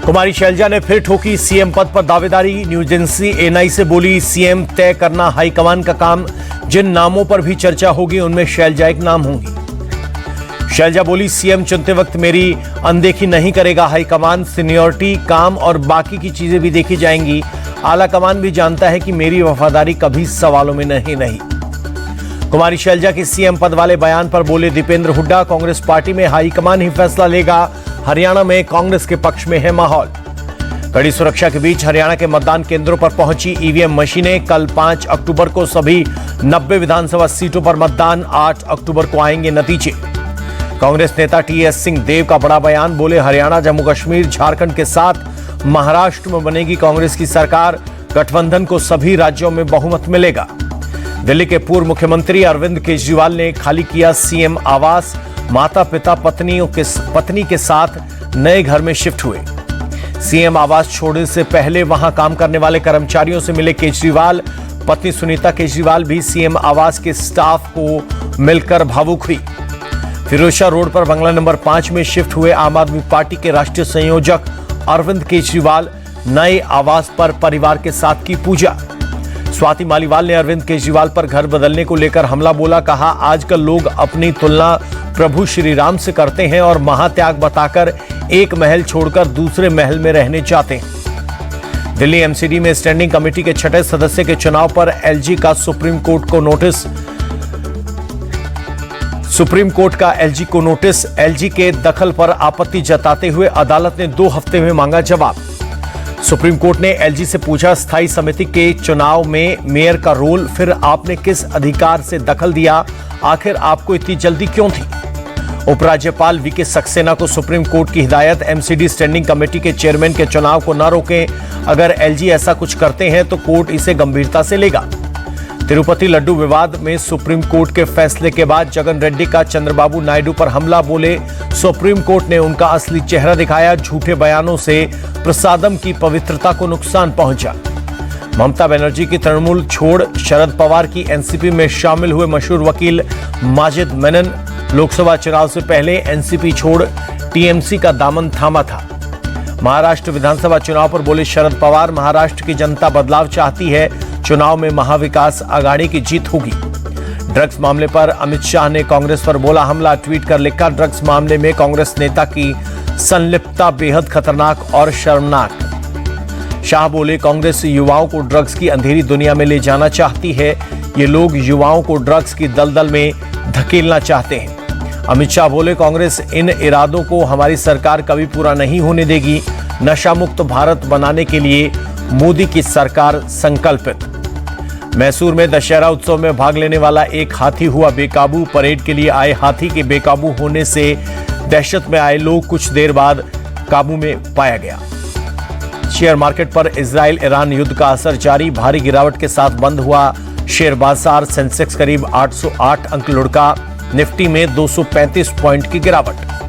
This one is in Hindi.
कुमारी शैलजा ने फिर ठोकी सीएम पद पर दावेदारी। न्यूज एजेंसी एएनआई से बोली, सीएम तय करना हाईकमान का काम। जिन नामों पर भी चर्चा होगी उनमें शैलजा एक नाम होंगी। शैलजा बोली, सीएम चुनते वक्त मेरी अनदेखी नहीं करेगा हाईकमान। सीनियरिटी, काम और बाकी की चीजें भी देखी जाएंगी। आला कमान भी जानता है कि मेरी वफादारी कभी सवालों में नहीं। कुमारी शैलजा के सीएम पद वाले बयान पर बोले दीपेंद्र हुड्डा, कांग्रेस पार्टी में हाईकमान ही फैसला लेगा। हरियाणा में कांग्रेस के पक्ष में है माहौल। कड़ी सुरक्षा के बीच हरियाणा के मतदान केंद्रों पर पहुंची ईवीएम मशीनें। कल 5 अक्टूबर को सभी 90 विधानसभा सीटों पर मतदान। 8 अक्टूबर को आएंगे नतीजे। कांग्रेस नेता टीएस सिंह देव का बड़ा बयान। बोले, हरियाणा, जम्मू कश्मीर, झारखंड के साथ महाराष्ट्र में बनेगी कांग्रेस की सरकार। गठबंधन को सभी राज्यों में बहुमत मिलेगा। दिल्ली के पूर्व मुख्यमंत्री अरविंद केजरीवाल ने खाली किया सीएम आवास। माता पिता पत्नी के साथ नए घर में शिफ्ट हुए। सीएम आवास छोड़ने से पहले वहां काम करने वाले कर्मचारियों से मिले केजरीवाल। पत्नी सुनीता केजरीवाल भी सीएम आवास के स्टाफ को मिलकर भावुक हुई। फिरोजशाह रोड पर बंगला नंबर 5 में शिफ्ट हुए आम आदमी पार्टी के राष्ट्रीय संयोजक अरविंद केजरीवाल। नए आवास पर परिवार के साथ की पूजा। स्वाति मालीवाल ने अरविंद केजरीवाल पर घर बदलने को लेकर हमला बोला। कहा, आजकल लोग अपनी तुलना प्रभु श्री राम से करते हैं और महात्याग बताकर एक महल छोड़कर दूसरे महल में रहने चाहते हैं। दिल्ली एमसीडी में स्टैंडिंग कमेटी के 6ठे सदस्य के चुनाव पर एलजी का सुप्रीम कोर्ट को नोटिस। सुप्रीम कोर्ट का एलजी को नोटिस। एलजी के दखल पर आपत्ति जताते हुए अदालत ने 2 हफ्ते में मांगा जवाब। सुप्रीम कोर्ट ने एलजी से पूछा, स्थायी समिति के चुनाव में मेयर का रोल, फिर आपने किस अधिकार से दखल दिया? आखिर आपको इतनी जल्दी क्यों थी? उपराज्यपाल वीके सक्सेना को सुप्रीम कोर्ट की हिदायत। एमसीडी स्टैंडिंग कमेटी के चेयरमैन के चुनाव को न रोकें। अगर एलजी ऐसा कुछ करते हैं तो कोर्ट इसे गंभीरता से लेगा। तिरुपति लड्डू विवाद में सुप्रीम कोर्ट के फैसले के बाद जगन रेड्डी का चंद्रबाबू नायडू पर हमला। बोले, सुप्रीम कोर्ट ने उनका असली चेहरा दिखाया। झूठे बयानों से प्रसादम की पवित्रता को नुकसान पहुंचा। ममता बनर्जी की तृणमूल छोड़ शरद पवार की एनसीपी में शामिल हुए मशहूर वकील माजिद मेनन। लोकसभा चुनाव से पहले एनसीपी छोड़ टीएमसी का दामन थामा था। महाराष्ट्र विधानसभा चुनाव पर बोले शरद पवार, महाराष्ट्र की जनता बदलाव चाहती है। चुनाव में महाविकास आघाड़ी की जीत होगी। ड्रग्स मामले पर अमित शाह ने कांग्रेस पर बोला हमला। ट्वीट कर लिखा, ड्रग्स मामले में कांग्रेस नेता की संलिप्तता बेहद खतरनाक और शर्मनाक। शाह बोले, कांग्रेस युवाओं को ड्रग्स की अंधेरी दुनिया में ले जाना चाहती है। ये लोग युवाओं को ड्रग्स की दलदल में धकेलना चाहते हैं। अमित शाह बोले, कांग्रेस इन इरादों को हमारी सरकार कभी पूरा नहीं होने देगी। नशा मुक्त भारत बनाने के लिए मोदी की सरकार संकल्पित। मैसूर में दशहरा उत्सव में भाग लेने वाला एक हाथी हुआ बेकाबू। परेड के लिए आए हाथी के बेकाबू होने से दहशत में आए लोग कुछ देर बाद काबू में पाया गया। शेयर मार्केट पर इजराइल ईरान युद्ध का असर जारी। भारी गिरावट के साथ बंद हुआ शेयर बाजार। सेंसेक्स करीब 808 अंक लुढ़का। निफ्टी में 235 पॉइंट की गिरावट।